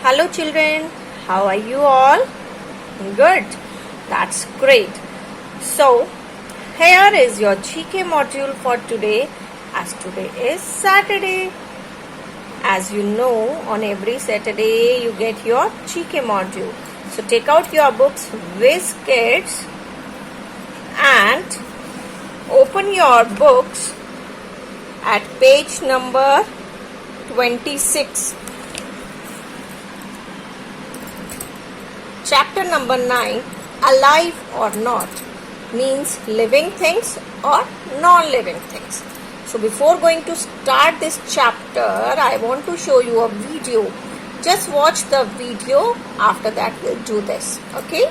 Hello children, how are you all? Good, that's great. So, here is your GK module for today, as today is Saturday. As you know, on every Saturday you get your GK module. So take out your books, Whiz Kids, and open your books at page number 26. Chapter number 9, Alive or Not, means living things or non-living things. So before going to start this chapter, I want to show you a video. Just watch the video. After that we'll do this. Okay?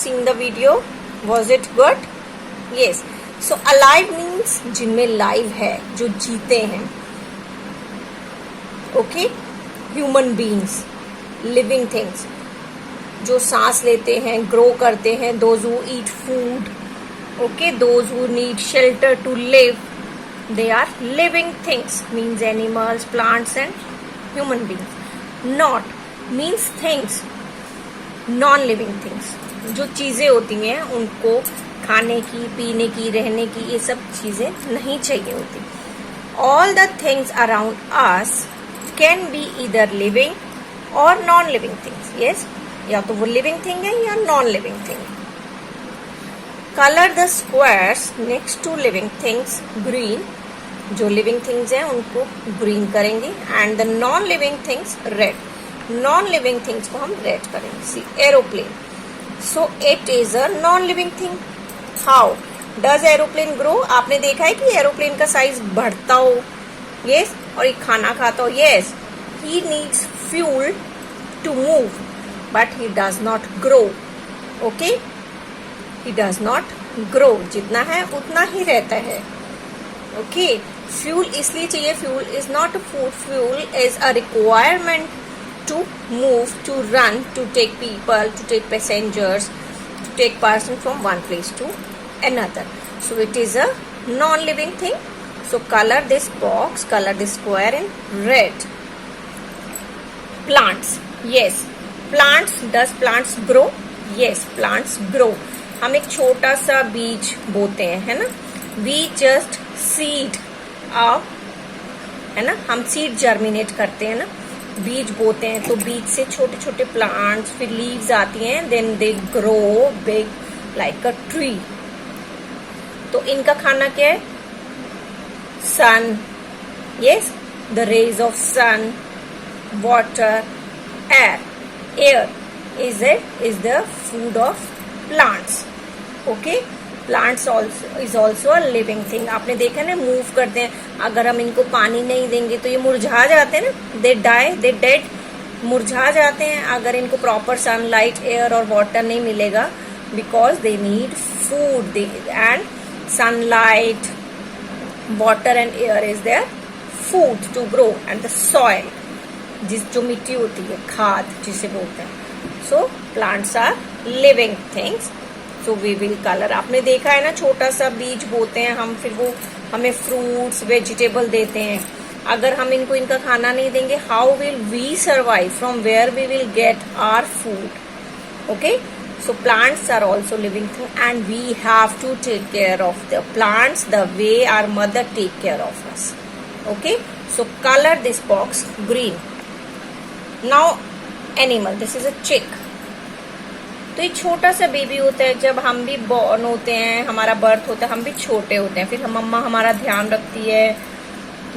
seen the video? Was it good? Yes. So alive means जिनमें live है, जो जीते हैं. Okay? Human beings, living things, जो सांस लेते हैं, grow करते हैं. Those who eat food. Okay? Those who need shelter to live. They are living things. Means animals, plants and human beings. Not means things. Non-living things. जो चीजें होती हैं उनको खाने की, पीने की, रहने की, ये सब चीजें नहीं चाहिए होती. All the things around us can be either living or non-living things. Yes, या तो वो living thing है या non-living thing. Color the squares next to living things green. जो living things हैं उनको green करेंगे and the non-living things red. Non-living things को हम red करेंगे. See, aeroplane. So it is a non-living thing. How does aeroplane grow? आपने देखा है कि एरोप्लेन का साइज बढ़ता हो. Yes, और ये खाना खाता हो. Yes, he needs fuel to move, but he does not grow. Okay, he does not grow. जितना है उतना ही रहता है. Okay, fuel इसलिए चाहिए. Fuel is not a food. Fuel is a requirement to move, to run, to take people, to take passengers, to take person from one place to another. So it is a non-living thing. So color this box, color this square in red. Plants. Yes. Plants. Does plants grow? Yes, plants grow. हम एक छोटा सा बीज बोते हैं, है ना? We just seed up, है ना? हम सीड जर्मिनेट करते हैं ना, बीज बोते हैं. तो बीज से छोटे छोटे प्लांट्स, फिर लीव्स आती हैं, then they grow big like a tree. तो इनका खाना क्या है? Sun. Yes, the rays of sun, water, air. Air is the food of plants. Okay, plants is also a living thing. आपने देखा ना, मूव करते हैं. अगर हम इनको पानी नहीं देंगे तो ये मुरझा जाते हैं ना. दे डाई, दे डेड, मुरझा जाते हैं अगर इनको प्रॉपर सनलाइट, एयर और वाटर नहीं मिलेगा. Because they need food and sunlight, water and air is their food to grow. And the soil, जो मिट्टी होती है, खाद जिसे बोलते हैं. So plants are living things. So we will colour. आपने देखा है ना, छोटा सा बीज बोते हैं हम, फिर वो हमें फ्रूट्स, वेजिटेबल देते हैं. अगर हम इनको इनका खाना नहीं देंगे, how will we survive? From where we will get our food? Okay, so plants are also living thing and we have to take care of the plants the way our mother take care of us. Okay, so colour this box green. Now animal. This is a chick. तो ये छोटा सा baby होता है. जब हम भी born होते हैं, हमारा बर्थ होता है, हम भी छोटे होते हैं. फिर हम मम्मा हमारा ध्यान रखती है.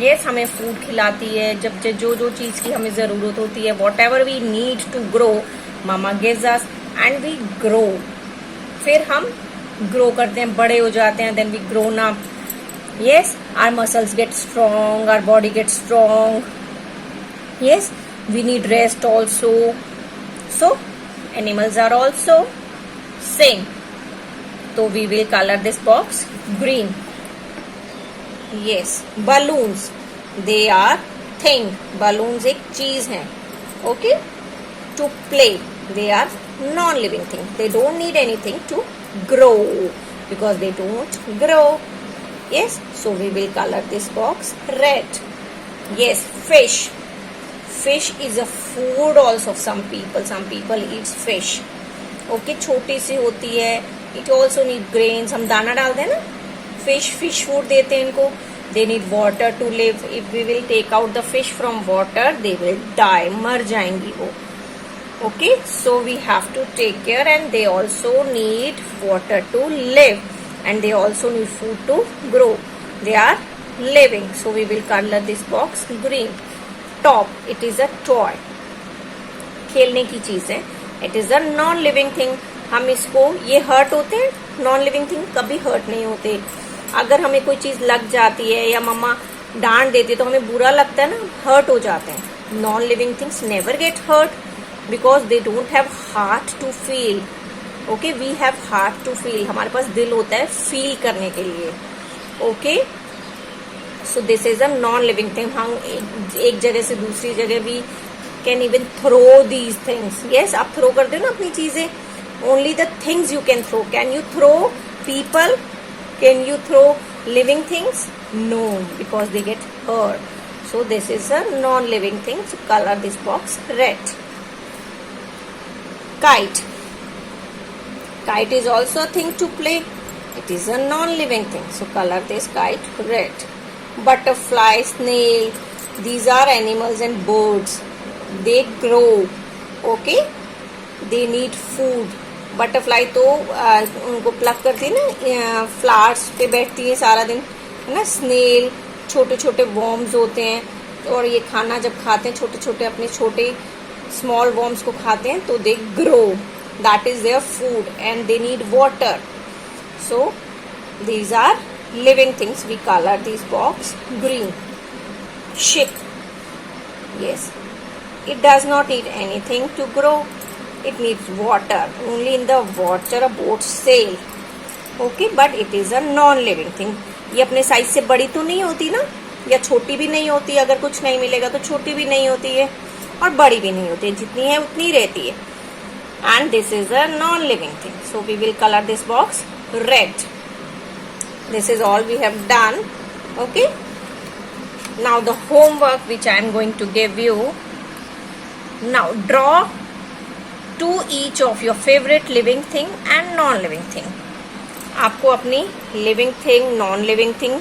यस, हमें फूड खिलाती है. जब जो जो चीज की हमें जरूरत होती है, whatever we need to grow, mama gives us and we grow. फिर हम ग्रो करते हैं, बड़े हो जाते हैं. Then we grown up. Yes, our muscles get strong, our body get strong. Yes, we need rest also. So animals are also same. So we will color this box green. Yes, balloons. They are thing. Balloons एक चीज है. Okay, to play. They are non-living thing. They don't need anything to grow because they don't grow. Yes, so we will color this box red. Yes, fish. Fish is a food also of some people. Some people eats fish. Okay, छोटी सी होती है. It also need grains. हम दाना डालते हैं ना, fish food देते हैं इनको. They need water to live. If we will take out the fish from water, they will die. मर जाएंगी वो. Okay, so we have to take care, and they also need water to live, and they also need food to grow. They are living. So we will color this box green. Top. It is a toy. खेलने की चीज है. It is a non-living thing. हम इसको, ये hurt होते हैं. Non-living thing कभी हर्ट नहीं होते. अगर हमें कोई चीज लग जाती है या मम्मा डांट देती है तो हमें बुरा लगता है ना, हर्ट हो जाते हैं. Non-living things never get hurt because they don't have heart to feel. Okay, we have heart to feel, हमारे पास दिल होता है फील करने के लिए. Okay, so this is a non living thing. हम एक जगह से दूसरी जगह भी can even throw these things. Yes, आप थ्रो करते हो ना अपनी चीजें. Only the things you can throw. Can you throw people? Can you throw living things? No, because they get hurt. So this is a non-living thing. So color this box red. Kite. Kite is also a thing to play. It is a non-living thing. So color this kite red. Butterfly, snail. These are animals and birds. They grow. Okay? They need food. Butterfly तो उनको plug करती है ना, flowers पे बैठती है सारा दिन, है ना. स्नेल छोटे छोटे वॉर्म्स होते हैं, और ये खाना जब खाते हैं छोटे छोटे अपने छोटे स्मॉल वॉर्म्स को खाते हैं तो they grow. That is their food and they need water. So these are living things. We colour this box green. Ship. Yes, it does not need anything to grow. It needs water. Only in the water a boat sail. Okay, but it is a non-living thing. ये अपने size से बड़ी तो नहीं होती ना, या छोटी भी नहीं होती. अगर कुछ नहीं मिलेगा तो छोटी भी नहीं होती है और बड़ी भी नहीं होती है. जितनी है उतनी रहती है. And this is a non-living thing. So we will color this box red. This is all we have done. Okay. Now the homework which I am going to give you. Now draw to each of your favorite living thing and non-living thing. आपको अपनी living thing, non-living thing,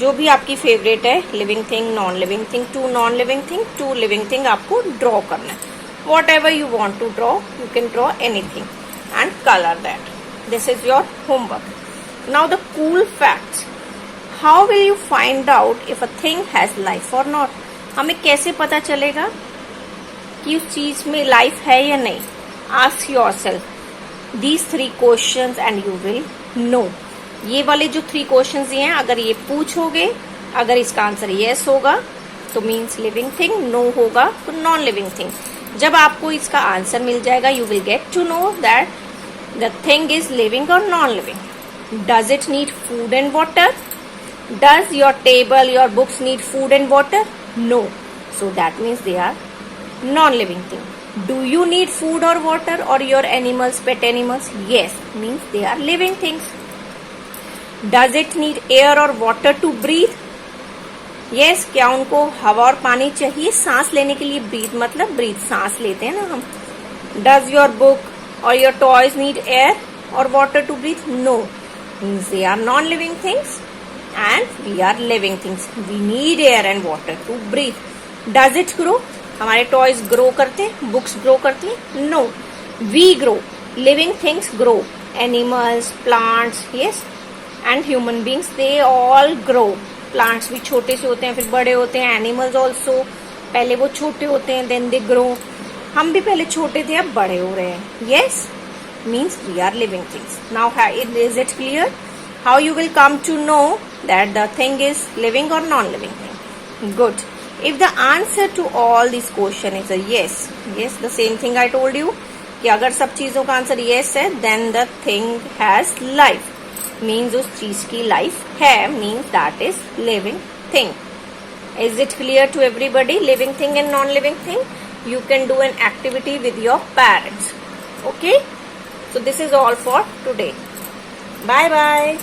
जो भी आपकी favourite है, living thing, non-living thing, two non-living thing, two living thing आपको draw करना है. Whatever you want to draw, you can draw anything and color that. This is your homework. Now the cool facts. How will you find out if a thing has life or not? हमें कैसे पता चलेगा कि उस चीज में life है या नहीं? Ask yourself these 3 questions and you will know. ये वाले जो 3 questions हैं, अगर ये पूछोगे, अगर इसका आंसर yes होगा तो means living thing, no होगा तो non living thing. जब आपको इसका आंसर मिल जाएगा, you will get to know that the thing is living or non living. Does it need food and water? Does your table, your books need food and water? No. So that means they are non living thing. Do you need food or water or your animals, pet animals? Yes, means they are living things. Does it need air or water to breathe? Yes, क्या उनको हवा और पानी चाहिए सांस लेने के लिए? breathe मतलब breathe, सांस लेते हैं ना हम. Does your book or your toys need air or water to breathe? No, means they are non-living things and we are living things. We need air and water to breathe. Does it grow? हमारे toys grow करते हैं, books grow करती हैं? No, we grow. Living things grow. Animals, plants, yes, and human beings, they all grow. Plants भी छोटे से होते हैं फिर बड़े होते हैं. एनिमल्स ऑल्सो, पहले वो छोटे होते हैं देन दे ग्रो. हम भी पहले छोटे थे अब बड़े हो रहे हैं. Yes, means we are living things. Now is it clear how you will come to know that the thing is living और non living thing? Good. If the answer to all these question is a yes, yes, the same thing I told you, कि अगर सब चीजों का answer yes है, then the thing has life, means उस चीज की life है, means that is living thing. Is it clear to everybody? Living thing and non-living thing. You can do an activity with your parents. Okay? So this is all for today. Bye bye.